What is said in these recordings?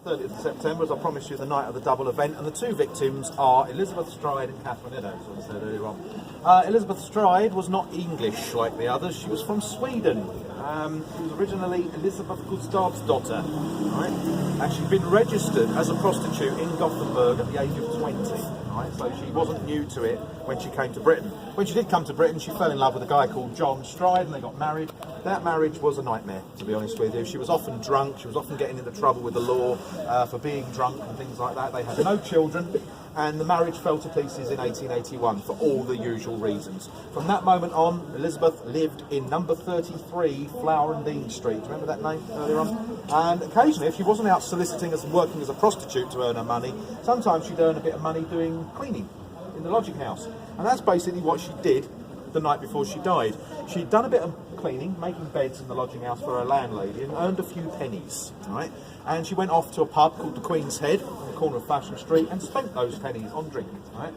30th of September, as I promised you, the night of the double event, and the two victims are Elizabeth Stride and Catherine Eddowes, as I said earlier on. Elizabeth Stride was not English like the others, she was from Sweden. She was originally Elizabeth Gustavsdotter, right? And she'd been registered as a prostitute in Gothenburg at the age of 20, right? So she wasn't new to it when she came to Britain. When she did come to Britain, she fell in love with a guy called John Stride, and they got married. That marriage was a nightmare, to be honest with you. She was often drunk, she was often getting into trouble with the law for being drunk and things like that. They had no children, and the marriage fell to pieces in 1881 for all the usual reasons. From that moment on, Elizabeth lived in number 33 Flower and Dean Street. Do you remember that name earlier on? And occasionally, if she wasn't out soliciting and working as a prostitute to earn her money, sometimes she'd earn a bit of money doing cleaning in the lodging house. And that's basically what she did the night before she died. She'd done a bit of cleaning, making beds in the lodging house for her landlady, and earned a few pennies, right? And she went off to a pub called the Queen's Head on the corner of Fashion Street and spent those pennies on drink, right?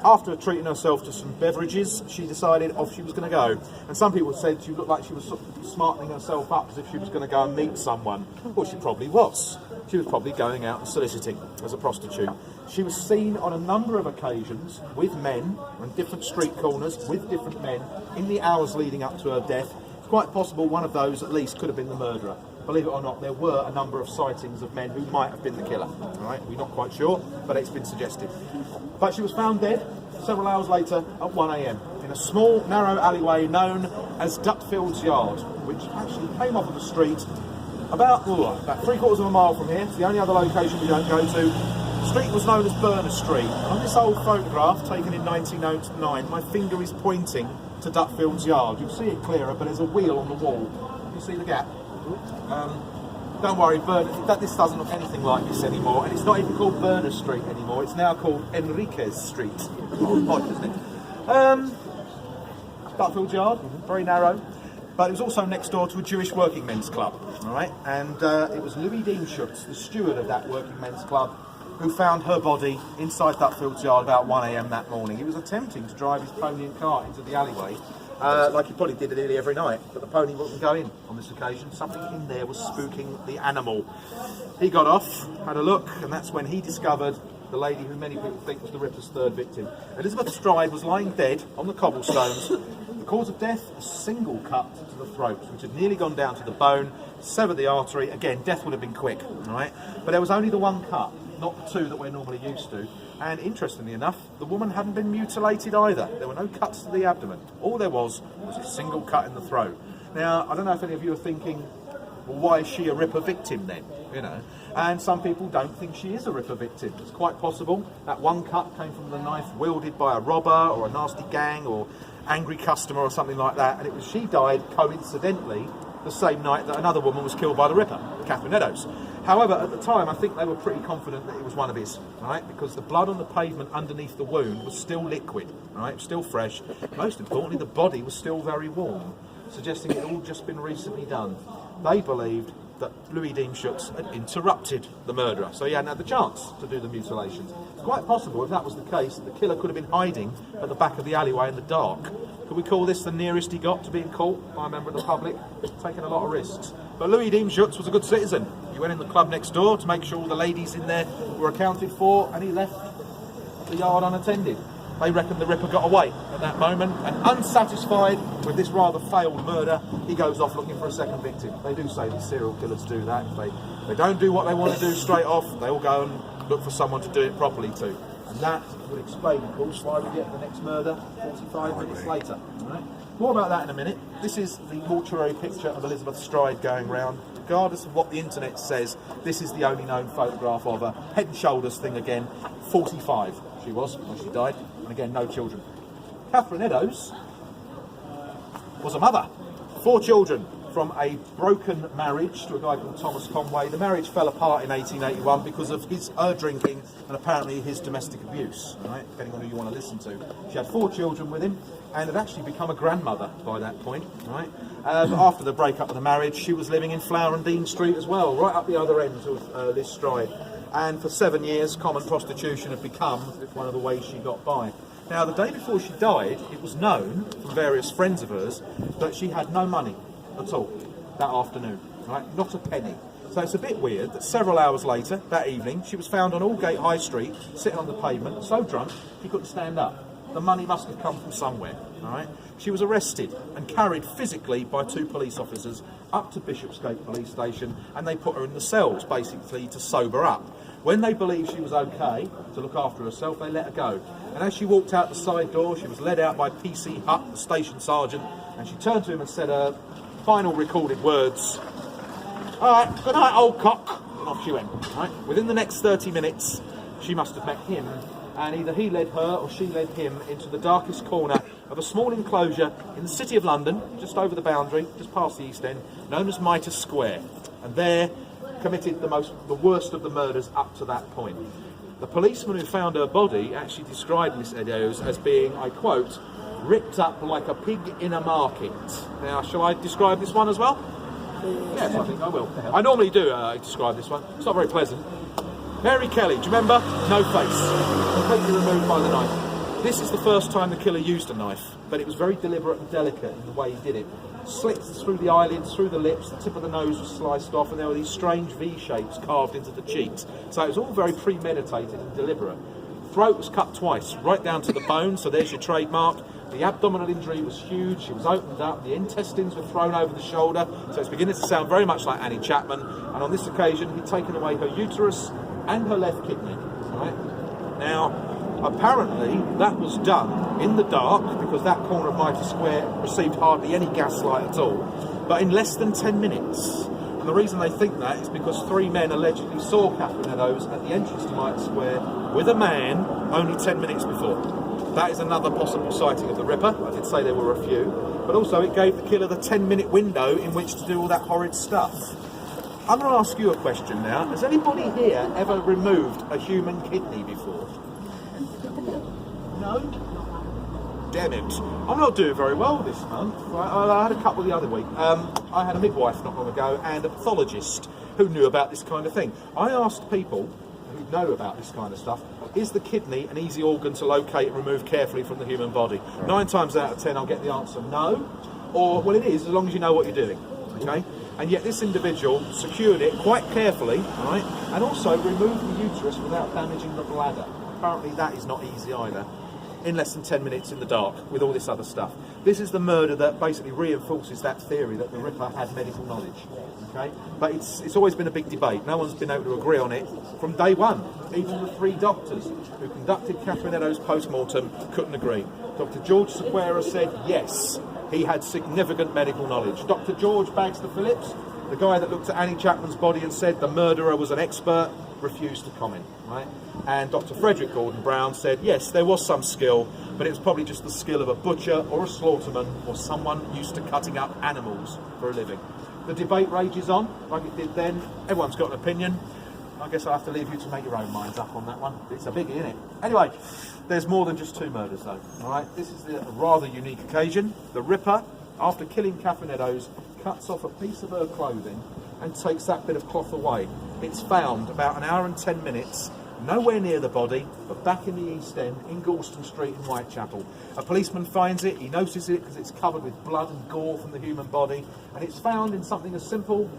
After treating herself to some beverages, she decided off she was going to go. And some people said she looked like she was sort of smartening herself up as if she was going to go and meet someone. Well, she probably was. She was probably going out and soliciting as a prostitute. She was seen on a number of occasions with men on different street corners with different men in the hours leading up to her death. It's quite possible one of those at least could have been the murderer. Believe it or not, there were a number of sightings of men who might have been the killer. All right, we're not quite sure, but it's been suggested. But she was found dead several hours later at 1 a.m. in a small, narrow alleyway known as Dutfield's Yard, which actually came off of the street about 3/4 of a mile from here. It's the only other location we don't go to. The street was known as Burner Street. And on this old photograph taken in 1909, my finger is pointing to Dutfield's Yard. You'll see it clearer, but there's a wheel on the wall. You see the gap? Don't worry, this doesn't look anything like this anymore, and it's not even called Burner Street anymore. It's now called Enriquez Street. Odd, isn't it? Dutfield's Yard, very narrow, but it was also next door to a Jewish working men's club. All right, and it was Louis Deemschutz, the steward of that working men's club, who found her body inside Dutfield's Yard about 1 a.m. that morning. He was attempting to drive his pony and cart into the alleyway, like he probably did it nearly every night, but the pony wouldn't go in on this occasion. Something in there was spooking the animal. He got off, had a look, and that's when he discovered the lady who many people think was the Ripper's third victim. Elizabeth Stride was lying dead on the cobblestones. The cause of death, a single cut to the throat, which had nearly gone down to the bone, severed the artery. Again, death would have been quick, all right? But there was only the one cut, not the two that we're normally used to. And interestingly enough, the woman hadn't been mutilated either. There were no cuts to the abdomen. All there was a single cut in the throat. Now, I don't know if any of you are thinking, well, why is she a Ripper victim then? You know, and some people don't think she is a Ripper victim. It's quite possible that one cut came from the knife wielded by a robber or a nasty gang or angry customer or something like that, and she died coincidentally the same night that another woman was killed by the Ripper, Catherine Eddowes. However, at the time, I think they were pretty confident that it was one of his, right? Because the blood on the pavement underneath the wound was still liquid, right? Still fresh. Most importantly, the body was still very warm, suggesting it had all just been recently done. They believed that Louis Deemschutz had interrupted the murderer, so he hadn't had the chance to do the mutilations. It's quite possible, if that was the case, that the killer could have been hiding at the back of the alleyway in the dark. Could we call this the nearest he got to being caught by a member of the public? Taking a lot of risks. But Louis Deemschutz was a good citizen. He went in the club next door to make sure all the ladies in there were accounted for, and he left the yard unattended. They reckon the Ripper got away at that moment, and unsatisfied with this rather failed murder, he goes off looking for a second victim. They do say that serial killers do that. If they don't do what they want to do straight off, they'll go and look for someone to do it properly too. And that would explain, of course, why we get the next murder 45 minutes later. All right? More about that in a minute. This is the mortuary picture of Elizabeth Stride going round. Regardless of what the internet says, this is the only known photograph of her. Head and shoulders thing again. 45 she was when she died. And again, no children. Catherine Eddowes was a mother. 4 children from a broken marriage to a guy called Thomas Conway. The marriage fell apart in 1881 because of her drinking and apparently his domestic abuse, right? Depending on who you want to listen to. She had 4 children with him and had actually become a grandmother by that point, right? After the breakup of the marriage, she was living in Flower and Dean Street as well, right up the other end of Liz Stride. And for 7 years, common prostitution had become one of the ways she got by. Now, the day before she died, it was known from various friends of hers that she had no money at all that afternoon, right? Not a penny. So it's a bit weird that several hours later, that evening, she was found on Aldgate High Street, sitting on the pavement, so drunk she couldn't stand up. The money must have come from somewhere, all right? She was arrested and carried physically by 2 police officers up to Bishopsgate Police Station, and they put her in the cells, basically, to sober up. When they believed she was okay to look after herself, they let her go. And as she walked out the side door, she was led out by PC Hutt, the station sergeant, and she turned to him and said her final recorded words, "All right, good night, old cock," and off she went. Right? Within the next 30 minutes, she must have met him, and either he led her or she led him into the darkest corner of a small enclosure in the City of London, just over the boundary, just past the East End, known as Mitre Square. And there committed the worst of the murders up to that point. The policeman who found her body actually described Miss Eddowes as being, I quote, "ripped up like a pig in a market." Now, shall I describe this one as well? Yes, I think I will. I normally do describe this one. It's not very pleasant. Mary Kelly, do you remember? No face. Completely removed by the knife. This is the first time the killer used a knife, but it was very deliberate and delicate in the way he did it. Slits through the eyelids, through the lips, the tip of the nose was sliced off, and there were these strange V-shapes carved into the cheeks. So it was all very premeditated and deliberate. Throat was cut twice, right down to the bone, so there's your trademark. The abdominal injury was huge, she was opened up, the intestines were thrown over the shoulder, so it's beginning to sound very much like Annie Chapman, and on this occasion he'd taken away her uterus and her left kidney. Right? Now, apparently that was done in the dark, because that corner of Mitre Square received hardly any gaslight at all, but in less than 10 minutes. And the reason they think that is because 3 men allegedly saw Catherine Eddowes at the entrance to Mitre Square with a man only 10 minutes before. That is another possible sighting of the Ripper. I did say there were a few, but also it gave the killer the 10-minute window in which to do all that horrid stuff. I'm going to ask you a question now. Has anybody here ever removed a human kidney before? No? Damn it. I'm not doing very well this month. I had a couple the other week. I had a midwife not long ago and a pathologist who knew about this kind of thing. I asked people who know about this kind of stuff, is the kidney an easy organ to locate and remove carefully from the human body? 9 times out of 10 I'll get the answer no, or well it is, as long as you know what you're doing. Okay? And yet this individual secured it quite carefully, right, and also removed the uterus without damaging the bladder. Apparently that is not easy either, in less than 10 minutes in the dark with all this other stuff. This is the murder that basically reinforces that theory that the Ripper had medical knowledge. Okay? But it's always been a big debate. No one's been able to agree on it from day one. Even the 3 doctors who conducted Catherine Eddowes' post-mortem couldn't agree. Dr. George Sequeira said yes, he had significant medical knowledge. Dr. George Bagster Phillips, the guy that looked at Annie Chapman's body and said the murderer was an expert, refused to comment, right? And Dr. Frederick Gordon Brown said, yes, there was some skill, but it was probably just the skill of a butcher or a slaughterman or someone used to cutting up animals for a living. The debate rages on, like it did then. Everyone's got an opinion. I guess I'll have to leave you to make your own minds up on that one. It's a biggie, isn't it? Anyway, there's more than just 2 murders, though. All right, this is a rather unique occasion. The Ripper, after killing Catherine Eddowes, cuts off a piece of her clothing and takes that bit of cloth away. It's found about 1 hour and 10 minutes, nowhere near the body, but back in the East End, in Galston Street in Whitechapel. A policeman finds it, he notices it because it's covered with blood and gore from the human body, and it's found in something as simple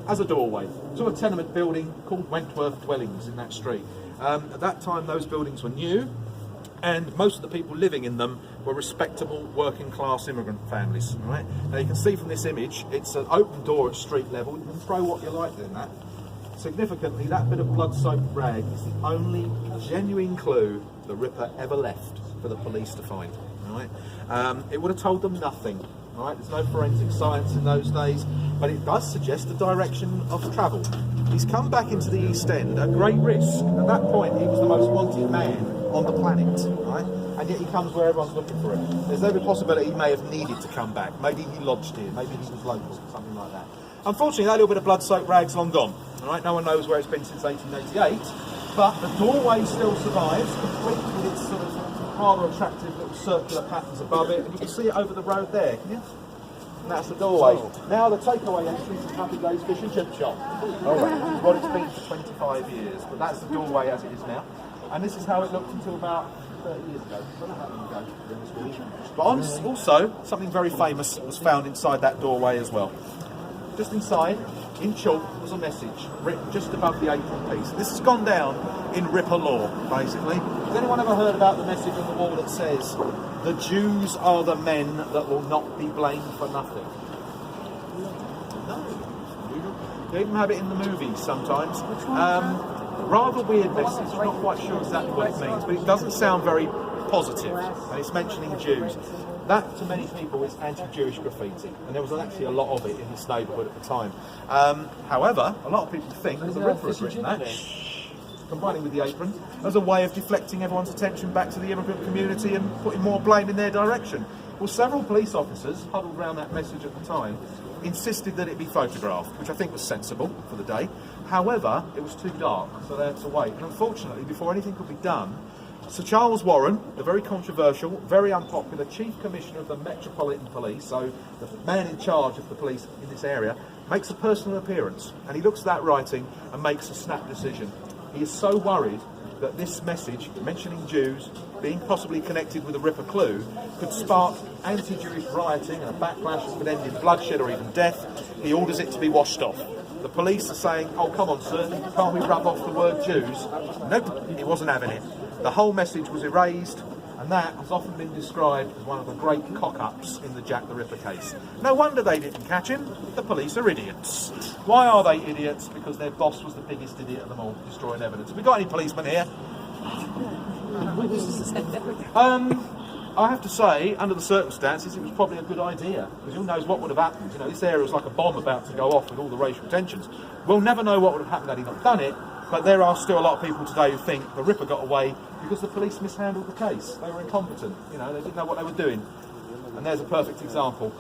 as a doorway to a tenement building called Wentworth Dwellings in that street. At that time, those buildings were new, and most of the people living in them were respectable working class immigrant families. Right? Now you can see from this image, it's an open door at street level. You can throw what you like in that. Significantly, that bit of blood-soaked rag is the only genuine clue the Ripper ever left for the police to find. Right? It would have told them nothing. Right? There's no forensic science in those days, but it does suggest a direction of travel. He's come back into the East End at great risk. At that point, he was the most wanted man on the planet, right? And yet he comes where everyone's looking for him. There's every possibility he may have needed to come back. Maybe he lodged here, maybe he was local, something like that. Unfortunately, that little bit of blood-soaked rag's long gone. All right? No one knows where it's been since 1888, but the doorway still survives, complete with its sort of rather attractive little circular patterns above it, and you can see it over the road there, can you? And that's the doorway. Now the takeaway entrance is Happy Days Fish and Chip Shop. Alright. What it's been for 25 years, but that's the doorway as it is now. And this is how it looked until about 30 years ago. But also, something very famous was found inside that doorway as well. Just inside, in chalk was a message written just above the apron piece. This has gone down in Ripper law, basically. Has anyone ever heard about the message on the wall that says, "The Jews are the men that will not be blamed for nothing"? No. They even have it in the movies sometimes. Rather weird message. I'm not quite sure exactly what it means, but it doesn't sound very positive. And it's mentioning Jews. That, to many people, is anti-Jewish graffiti, and there was actually a lot of it in this neighbourhood at the time. However, a lot of people think that the Ripper has written that, combining with the apron, as a way of deflecting everyone's attention back to the immigrant community and putting more blame in their direction. Well, several police officers, huddled around that message at the time, insisted that it be photographed, which I think was sensible for the day. However, it was too dark, so they had to wait. And unfortunately, before anything could be done, Sir Charles Warren, the very controversial, very unpopular Chief Commissioner of the Metropolitan Police, so the man in charge of the police in this area, makes a personal appearance, and he looks at that writing and makes a snap decision. He is so worried that this message, mentioning Jews, being possibly connected with a Ripper clue, could spark anti-Jewish rioting and a backlash that could end in bloodshed or even death. He orders it to be washed off. The police are saying, "Oh, come on, sir, can't we rub off the word Jews?" Nope, he wasn't having it. The whole message was erased, and that has often been described as one of the great cock-ups in the Jack the Ripper case. No wonder they didn't catch him. The police are idiots. Why are they idiots? Because their boss was the biggest idiot of them all, destroying evidence. Have we got any policemen here? I have to say, under the circumstances, it was probably a good idea, because who knows what would have happened. You know, this area was like a bomb about to go off with all the racial tensions. We'll never know what would have happened had he not done it, but there are still a lot of people today who think the Ripper got away because the police mishandled the case. They were incompetent, you know, they didn't know what they were doing. And there's a perfect example.